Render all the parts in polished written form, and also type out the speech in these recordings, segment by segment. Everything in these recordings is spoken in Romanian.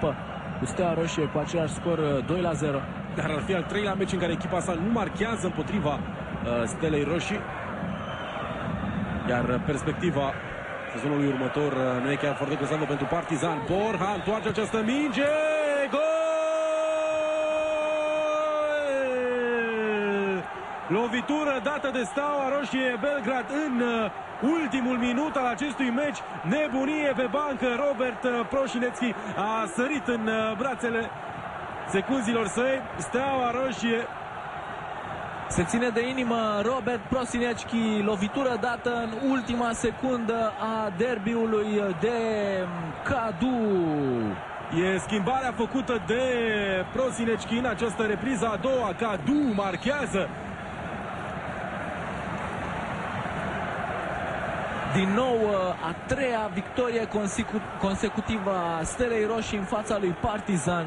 echipă cu Steaua Roșie cu același scor 2-0. Dar ar fi al treilea meci în care echipa sa nu marchează împotriva Stelei Roșii. Iar perspectiva sezonului următor nu e chiar foarte crezantă pentru Partizan. Borja întoarce această minge. Gol! Lovitură dată de Steaua Roșie Belgrad în ultimul minut al acestui meci. Nebunie pe bancă. Robert Proșinecki a sărit în brațele secunzilor săi. Steaua Roșie se ține de inimă Robert Prosinecki, lovitură dată în ultima secundă a derbiului de Cadu. E schimbarea făcută de Prosinecki în această repriză a doua. Cadu marchează. Din nou, a treia victorie consecutivă a Stelei Roșii în fața lui Partizan.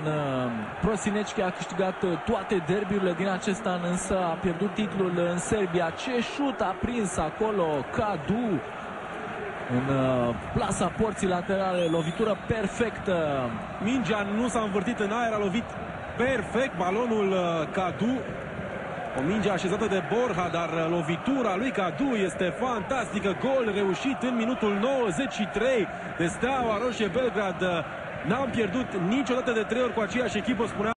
Prosinecki a câștigat toate derbiurile din acest an, însă a pierdut titlul în Serbia. Ce șut a prins acolo Cadu în plasa porții laterale, lovitură perfectă. Mingea nu s-a învârtit în aer, a lovit perfect balonul Cadu. O minge așezată de Borja, dar lovitura lui Cadu este fantastică. Gol reușit în minutul 93 de Steaua Roșie Belgrad. N-am pierdut niciodată de 3 ori cu aceeași echipă, spunea